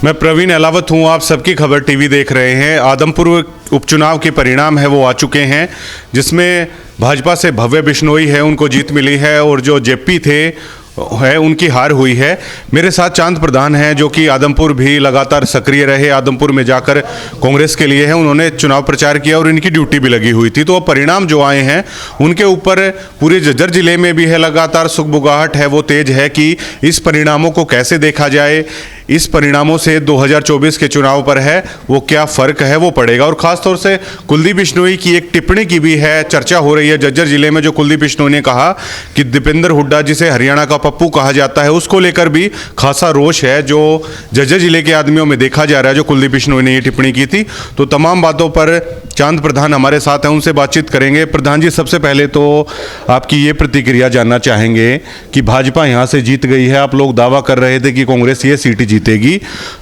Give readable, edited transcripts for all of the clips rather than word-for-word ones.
मैं प्रवीण अलावत हूं, आप सबकी खबर टीवी देख रहे हैं। आदमपुर उपचुनाव के परिणाम है वो आ चुके हैं, जिसमें भाजपा से भव्य बिश्नोई है, उनको जीत मिली है, और जो जेपी थे है उनकी हार हुई है। मेरे साथ चांद प्रधान हैं, जो कि आदमपुर भी लगातार सक्रिय रहे, आदमपुर में जाकर कांग्रेस के लिए है, उन्होंने चुनाव प्रचार किया और इनकी ड्यूटी भी लगी हुई थी। तो अब परिणाम जो आए हैं उनके ऊपर पूरे जज्जर जिले में भी है लगातार सुगबुगाहट है वो तेज है कि इस परिणामों को कैसे देखा जाए, इस परिणामों से 2024 के चुनाव पर है वो क्या फ़र्क है वो पड़ेगा। और ख़ासतौर से कुलदीप बिश्नोई की एक टिप्पणी की भी है, चर्चा हो रही है जज्जर जिले में, जो कुलदीप बिश्नोई ने कहा कि दीपेंद्र हुड्डा, जिसे हरियाणा का पप्पू कहा जाता है, उसको लेकर भी खासा रोष है जो जज्जर जिले के आदमियों में देखा जा रहा है, जो कुलदीप बिश्नोई ने ये टिप्पणी की थी। तो तमाम बातों पर चांद प्रधान हमारे साथ हैं, उनसे बातचीत करेंगे। प्रधान जी, सबसे पहले तो आपकी ये प्रतिक्रिया जानना चाहेंगे कि भाजपा यहाँ से जीत गई है, आप लोग दावा कर रहे थे कि कांग्रेस ये सीट जीतेगी,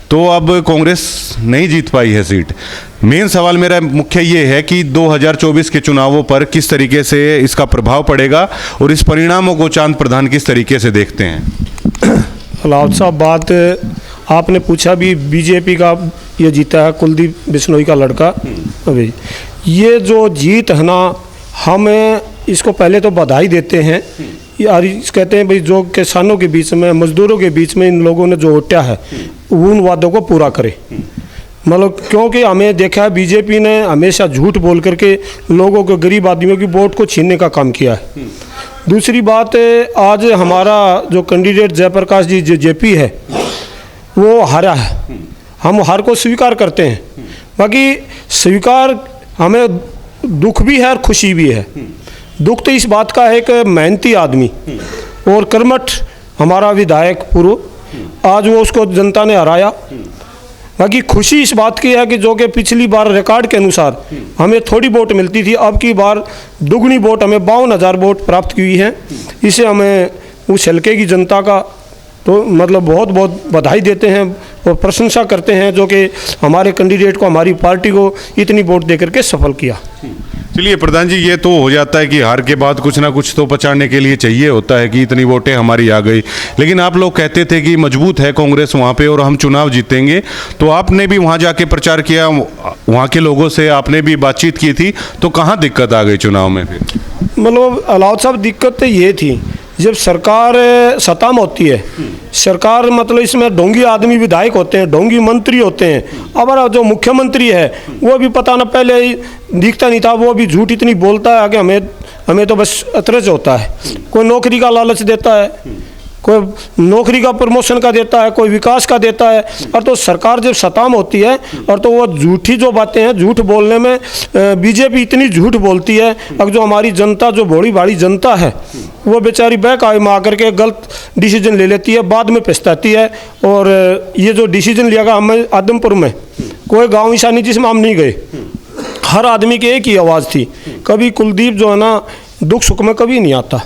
तो अब कांग्रेस नहीं जीत पाई है सीट। मेन सवाल मेरा मुख्य ये है कि 2024 के चुनावों पर किस तरीके से इसका प्रभाव पड़ेगा और इस परिणामों को चांद प्रधान किस तरीके से देखते हैं? अलाउद साहब, बात आपने पूछा भी, बीजेपी का ये जीता है कुलदीप बिश्नोई का लड़का। अभी ये जो जीत है ना, हम इसको पहले तो बधाई देते हैं यार। कहते हैं भाई, जो किसानों के बीच में, मजदूरों के बीच में इन लोगों ने जो उठा है उन वादों को पूरा करे। मतलब क्योंकि हमें देखा है बीजेपी ने हमेशा झूठ बोल करके लोगों को, गरीब आदमियों की वोट को छीनने का काम किया है। दूसरी बात, आज हमारा जो कैंडिडेट जयप्रकाश जी जो जेपी है वो हारा है, हम हार को स्वीकार करते हैं। बाकी स्वीकार, हमें दुख भी है और खुशी भी है। दुख तो इस बात का है कि मेहनती आदमी और कर्मठ हमारा विधायक पूर्व, आज वो उसको जनता ने हराया। बाकी खुशी इस बात की है कि जो कि पिछली बार रिकॉर्ड के अनुसार हमें थोड़ी वोट मिलती थी, अब की बार दुगनी वोट, हमें 52,000 वोट प्राप्त की है। इसे हमें उस हल्के की जनता का तो मतलब बहुत बहुत बधाई देते हैं और प्रशंसा करते हैं, जो कि हमारे कैंडिडेट को, हमारी पार्टी को इतनी वोट देकर के सफल किया। चलिए प्रधान जी, ये तो हो जाता है कि हार के बाद कुछ ना कुछ तो पछाड़ने के लिए चाहिए होता है कि इतनी वोटें हमारी आ गई, लेकिन आप लोग कहते थे कि मजबूत है कांग्रेस वहाँ पे और हम चुनाव जीतेंगे, तो आपने भी वहाँ जाके प्रचार किया, वहाँ के लोगों से आपने भी बातचीत की थी, तो कहाँ दिक्कत आ गई चुनाव में फिर? मतलब अलाउद साहब, दिक्कत तो ये थी, जब सरकार सत्ता में होती है, सरकार मतलब इसमें ढोंगी आदमी विधायक होते हैं, ढोंगी मंत्री होते हैं। हमारा जो मुख्यमंत्री है वो भी पता ना, पहले दिखता नहीं था, वो भी झूठ इतनी बोलता है कि हमें तो बस अतरज होता है। कोई नौकरी का लालच देता है, कोई नौकरी का प्रमोशन का देता है, कोई विकास का देता है। और तो सरकार जब सत्ता में होती है और तो वो झूठी जो बातें हैं, झूठ बोलने में बीजेपी इतनी झूठ बोलती है। अब जो हमारी जनता, जो बड़ी भारी जनता है, वो बेचारी बहकावे में आकर के गलत डिसीजन ले लेती है, बाद में पछताती है। और ये जो डिसीजन लिया गया, हमें आदमपुर में कोई गाँव ऐसा नहीं जिसमें हम नहीं गए, हर आदमी की एक ही आवाज़ थी। कभी कुलदीप जो है ना, दुख सुख में कभी नहीं आता,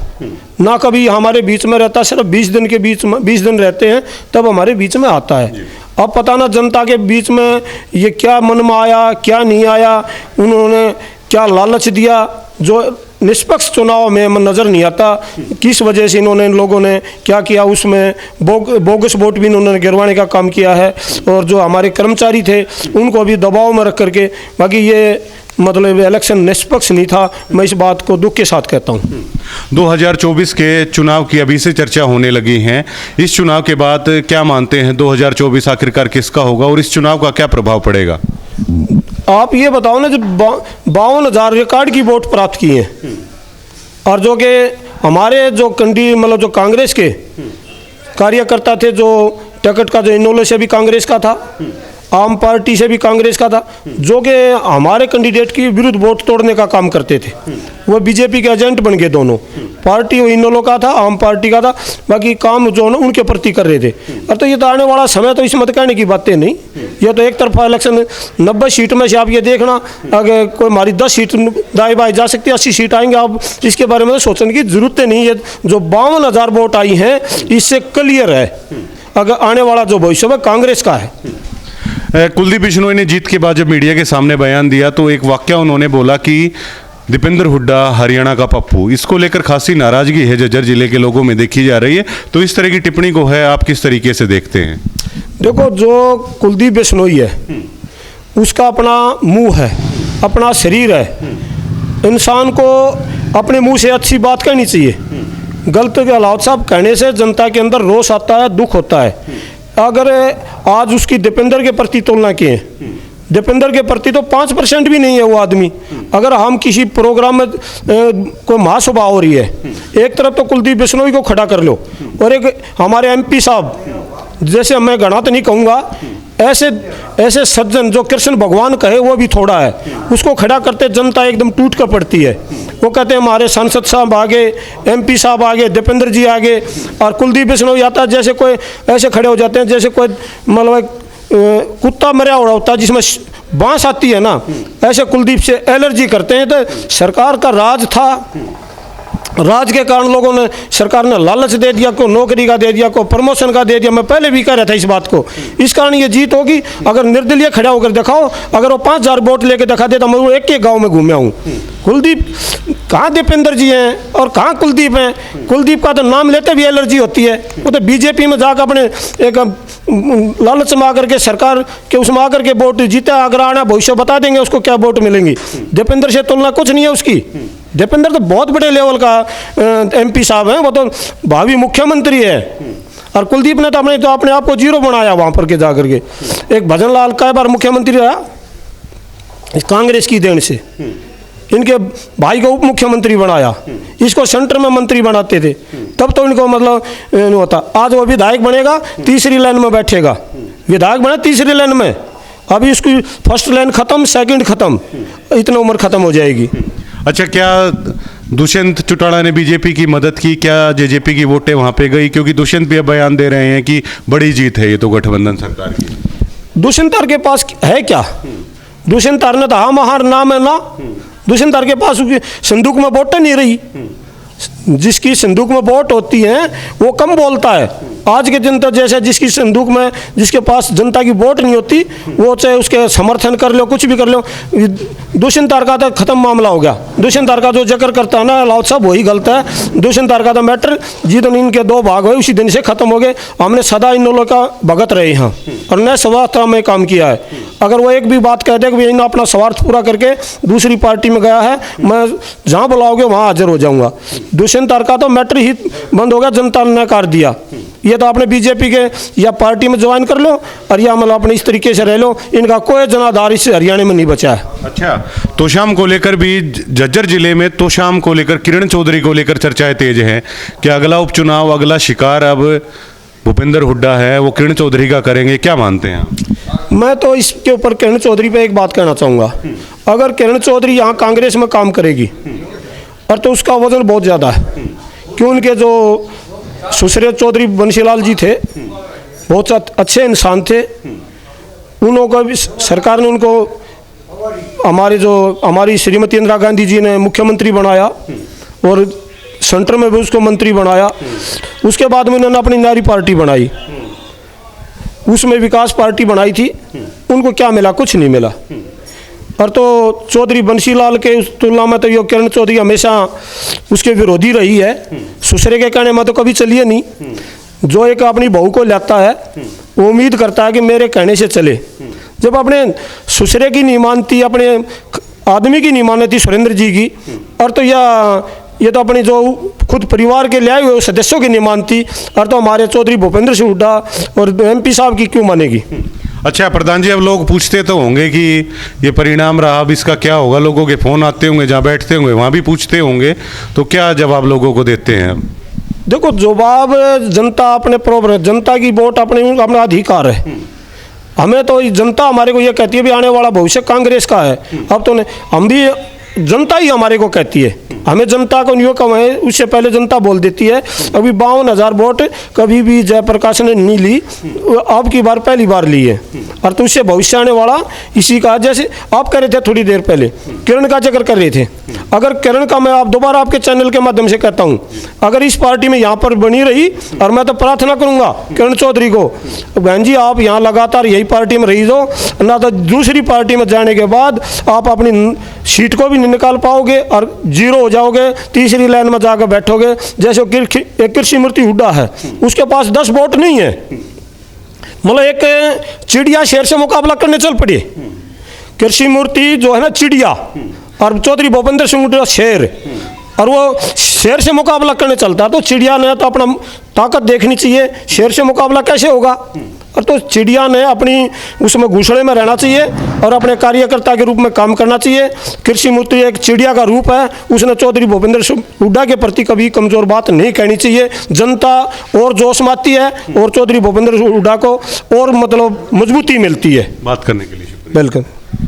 ना कभी हमारे बीच में रहता, सिर्फ 20 दिन के बीच में, 20 दिन रहते हैं तब हमारे बीच में आता है। अब पता ना जनता के बीच में ये क्या मन में आया, क्या नहीं आया, उन्होंने क्या लालच दिया, जो निष्पक्ष चुनाव में नज़र नहीं आता। किस वजह से इन्होंने, इन लोगों ने क्या किया, उसमें बोगस वोट भी इन्होंने गिरवाने का काम किया है, और जो हमारे कर्मचारी थे उनको भी दबाव में रख करके। बाकी ये मतलब इलेक्शन निष्पक्ष नहीं था, मैं इस बात को दुख के साथ कहता हूँ। 2024 के चुनाव की अभी से चर्चा होने लगी है, इस चुनाव के बाद क्या मानते हैं 2024 आखिरकार किसका होगा और इस चुनाव का क्या प्रभाव पड़ेगा? आप ये बताओ ना, जब 52,000 रिकॉर्ड की वोट प्राप्त की हैं, और जो कि हमारे जो मतलब जो कांग्रेस के कार्यकर्ता थे, जो टिकट का जो इनोले से भी कांग्रेस का था, आम पार्टी से भी कांग्रेस का था, जो कि हमारे कैंडिडेट की विरुद्ध वोट तोड़ने का काम करते थे, वो बीजेपी के एजेंट बन गए। दोनों पार्टी, वो इनोलो का था, आम पार्टी का था, बाकी काम जो ना उनके प्रति कर रहे थे। और तो ये तो आने वाला समय तो इसमें कहने की बातें नहीं, ये तो एक तरफा इलेक्शन। 90 सीट में से आप ये देखना, अगर कोई हमारी 10 सीट दाएं बाएं जा सकती है, 80 सीट आएंगे। आप इसके बारे में तो सोचने की जरूरत नहीं है। जो 52,000 वोट आई हैं, इससे क्लियर है अगर आने वाला जो भविष्य है कांग्रेस का है। कुलदीप बिश्नोई ने जीत के बाद जब मीडिया के सामने बयान दिया, तो एक वाक्य उन्होंने बोला कि दीपेंद्र हुड्डा हरियाणा का पप्पू, इसको लेकर खासी नाराजगी है जज्जर जिले के लोगों में देखी जा रही है। तो इस तरह की टिप्पणी को है आप किस तरीके से देखते हैं? देखो, जो कुलदीप बिश्नोई है उसका अपना मुंह है, अपना शरीर है। इंसान को अपने मुंह से अच्छी बात कहनी चाहिए। गलत के अलावा साहब कहने से जनता के अंदर रोष आता है, दुख होता है। अगर आज उसकी दीपेंद्र के प्रति तुलना की है, दीपेंद्र के प्रति तो 5% भी नहीं है वो आदमी। अगर हम किसी प्रोग्राम में कोई महासभा हो रही है, एक तरफ तो कुलदीप बिश्नोई को खड़ा कर लो, और एक हमारे MP साहब, जैसे मैं गणा तो नहीं कहूँगा, ऐसे सज्जन जो कृष्ण भगवान कहे वो भी थोड़ा है, उसको खड़ा करते जनता एकदम टूट कर पड़ती है। वो कहते हैं हमारे सांसद साहब आगे, MP साहब आगे, दीपेंद्र जी आगे, और कुलदीप बिश्नोई आता है जैसे कोई ऐसे खड़े हो जाते हैं जैसे कोई मतलब कुत्ता मरा हुआ होता है जिसमें बांस आती है ना, ऐसे कुलदीप से एलर्जी करते हैं। तो सरकार का राज था, राज के कारण लोगों ने, सरकार ने लालच दे दिया, को नौकरी का दे दिया, को प्रमोशन का दे दिया। मैं पहले भी कह रहा था इस बात को, इस कारण ये जीत होगी। अगर निर्दलीय खड़ा होकर दिखाओ, अगर वो 5000 वोट लेके दिखा देता, मैं एक एक गांव में घूमे हूँ। कुलदीप कहाँ दीपेंद्र जी हैं और कहाँ कुलदीप हैं। कुलदीप का तो नाम लेते भी एलर्जी होती है। वो तो बीजेपी में जाकर अपने एक लालच में आकर के, सरकार के उसमें आकर के वोट जीते, अगर आना भविष्य बता देंगे उसको क्या वोट मिलेंगी। दीपेंद्र से तुलना कुछ नहीं है उसकी। दीपेंद्र तो बहुत बड़े लेवल का MP साहब हैं, वो तो भावी मुख्यमंत्री है। और कुलदीप ने तो अपने आप को जीरो बनाया वहाँ पर के जाकर के। एक भजन लाल कई बार मुख्यमंत्री रहा कांग्रेस की देन से, इनके भाई को उप मुख्यमंत्री बनाया, इसको सेंटर में मंत्री बनाते थे, तब तो इनको मतलब नहीं होता। आज वो विधायक बनेगा, तीसरी लाइन में बैठेगा, विधायक बने तीसरी लाइन में। अभी इसकी फर्स्ट लाइन खत्म, सेकंड खत्म, इतना उम्र खत्म हो जाएगी। अच्छा, क्या दुष्यंत चौटाला ने बीजेपी की मदद की? क्या JJP की वोटें वहाँ पे गई? क्योंकि दुष्यंत भी अब बयान दे रहे हैं कि बड़ी जीत है ये तो गठबंधन सरकार की। दुष्यंत के पास है क्या? दुष्यंत ने तो हम हार नाम है ना। दुष्यंत के पास संदूक में वोटें नहीं रही। जिसकी संदूक में वोट होती है वो कम बोलता है। आज के जनता जैसे जिसकी संदूक में, जिसके पास जनता की वोट नहीं होती, वो चाहे उसके समर्थन कर लो, कुछ भी कर लो। दुष्यंत का तो खत्म मामला हो गया। दुष्यंत का जो जिक्र करता है ना लाउद साहब, वही गलत है। दुष्यंत का तो मैटर जितन इनके 2 भाग हुए उसी दिन से खत्म हो गए। हमने सदा इन लोगों का भगत रहे हैं और नए स्वार्थ में काम किया है। अगर वो एक भी बात कह दे कि इन अपना स्वार्थ पूरा करके दूसरी पार्टी में गया है, मैं जहाँ बुलाओगे वहाँ हाजिर हो जाऊँगा। दुष्यंत का तो मैटर ही बंद हो गया, जनता ने कर दिया। ये तो आपने बीजेपी के या पार्टी में ज्वाइन कर लो और या मतलब अपने इस तरीके से रह लो। इनका कोई जनाधार इस हरियाणा में नहीं बचा है। अच्छा, तोशाम को लेकर भी झज्जर जिले में तोशाम को लेकर, किरण चौधरी को लेकर चर्चाएं तेज हैं कि अगला उपचुनाव, अगला शिकार अब भूपेंद्र हुड्डा है, वो किरण चौधरी का करेंगे। क्या मानते हैं आप? मैं तो इसके ऊपर किरण चौधरी पे एक बात कहना चाहूँगा। अगर किरण चौधरी यहाँ कांग्रेस में काम करेगी और तो उसका वजन बहुत ज़्यादा है, क्यों उनके जो सुश्री चौधरी बंशीलाल जी थे बहुत अच्छे इंसान थे। उन्हों को भी सरकार ने उनको हमारी श्रीमती इंदिरा गांधी जी ने मुख्यमंत्री बनाया और सेंटर में भी उसको मंत्री बनाया। उसके बाद में उन्होंने अपनी नारी पार्टी बनाई, उसमें विकास पार्टी बनाई थी। उनको क्या मिला? कुछ नहीं मिला। और तो चौधरी बंशीलाल के उस तुलना में तो ये किरण चौधरी हमेशा उसके विरोधी रही है। सुसरे के कहने में तो कभी चलिए नहीं। जो एक अपनी बहू को लेता है वो उम्मीद करता है कि मेरे कहने से चले। जब अपने सुसरे की नहीं मानती, अपने आदमी की नहीं मानती, सुरेंद्र जी की, और तो ये तो अपनी जो खुद परिवार के ले आए हुए सदस्यों की नहीं मानती, और तो हमारे चौधरी भूपेंद्र सिंह हुड्डा और MP साहब की क्यों मानेगी? अच्छा प्रधान जी, अब लोग पूछते तो होंगे कि ये परिणाम रहा, अब इसका क्या होगा? लोगों के फ़ोन आते होंगे, जहाँ बैठते होंगे वहाँ भी पूछते होंगे, तो क्या जवाब लोगों को देते हैं? देखो, जवाब जनता अपने प्रॉब्लम, जनता की वोट अपना अधिकार है। हमें तो जनता हमारे को ये कहती है भी आने वाला भविष्य कांग्रेस का है। अब तो हम भी, जनता ही हमारे को कहती है। हमें जनता को नहीं कम है, उससे पहले जनता बोल देती है। अभी 52,000 वोट कभी भी जयप्रकाश ने नहीं ली, अब की बार पहली बार ली है। और तो उससे भविष्य आने वाला इसी का, जैसे आप कह रहे थे थोड़ी देर पहले, किरण का जिक्र कर रहे थे। अगर किरण का, मैं आप दोबारा आपके चैनल के माध्यम से कहता हूँ, अगर इस पार्टी में यहाँ पर बनी रही, और मैं तो प्रार्थना करूँगा किरण चौधरी को, बहन जी आप यहाँ लगातार यही पार्टी में रही दो, ना तो दूसरी पार्टी में जाने के बाद आप अपनी सीट को भी नहीं निकाल पाओगे और जीरो हो जाओगे, तीसरी लाइन में जाकर बैठोगे। जैसे एक कृषि मूर्ति हुड्डा है, उसके पास 10 वोट नहीं है, मतलब एक चिड़िया शेर से मुकाबला करने चल पड़ी। कृषि मूर्ति जो है ना चिड़िया, और चौधरी भूपेंद्र सिंह हुड्डा शेर, और वो शेर से मुकाबला करने चलता है। तो चिड़िया ने तो अपना ताकत देखनी चाहिए, शेर से मुकाबला कैसे होगा। और तो चिड़िया ने अपनी उसमें घोंसले में रहना चाहिए और अपने कार्यकर्ता के रूप में काम करना चाहिए। कृषि मूर्ति एक चिड़िया का रूप है, उसने चौधरी भूपेंद्र सिंह हुड्डा के प्रति कभी कमजोर बात नहीं कहनी चाहिए। जनता और जोश में आती है और चौधरी भूपेंद्र सिंह हुड्डा को और मतलब मजबूती मिलती है। बात करने के लिए शुक्रिया। बिल्कुल।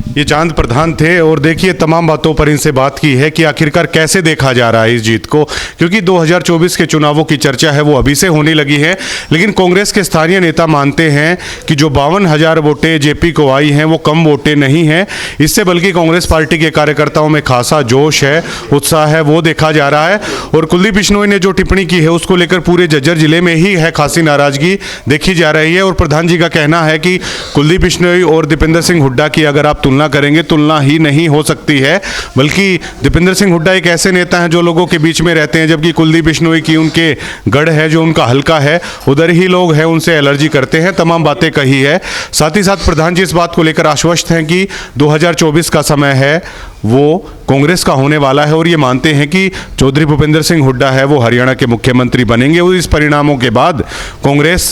ये चांद प्रधान थे और देखिए तमाम बातों पर इनसे बात की है कि आखिरकार कैसे देखा जा रहा है इस जीत को, क्योंकि 2024 के चुनावों की चर्चा है वो अभी से होने लगी है। लेकिन कांग्रेस के स्थानीय नेता मानते हैं कि जो 52,000 वोटें जेपी को आई हैं वो कम वोटें नहीं हैं, इससे बल्कि कांग्रेस पार्टी के कार्यकर्ताओं में खासा जोश है, उत्साह है, वो देखा जा रहा है। और कुलदीप बिश्नोई ने जो टिप्पणी की है उसको लेकर पूरे झज्जर जिले में ही है खासी नाराजगी देखी जा रही है। और प्रधान जी का कहना है कि कुलदीप बिश्नोई और दीपेंद्र सिंह हुड्डा की अगर आप तुलना करेंगे, तुलना ही नहीं हो सकती है, बल्कि दीपेंद्र सिंह हुड्डा एक ऐसे नेता हैं जो लोगों के बीच में रहते हैं, जबकि कुलदीप बिश्नोई की उनके गढ़ है, जो उनका हल्का है, उधर ही लोग हैं उनसे एलर्जी करते हैं। तमाम बातें कही है। साथ ही साथ प्रधान जी इस बात को लेकर आश्वस्त हैं कि 2024 का समय है वो कांग्रेस का होने वाला है और ये मानते हैं कि चौधरी भूपेंद्र सिंह हुड्डा है वो हरियाणा के मुख्यमंत्री बनेंगे। और इस परिणामों के बाद कांग्रेस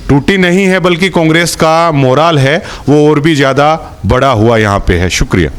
टूटी नहीं है, बल्कि कांग्रेस का मोराल है वो और भी ज़्यादा बड़ा हुआ यहाँ पे है। शुक्रिया।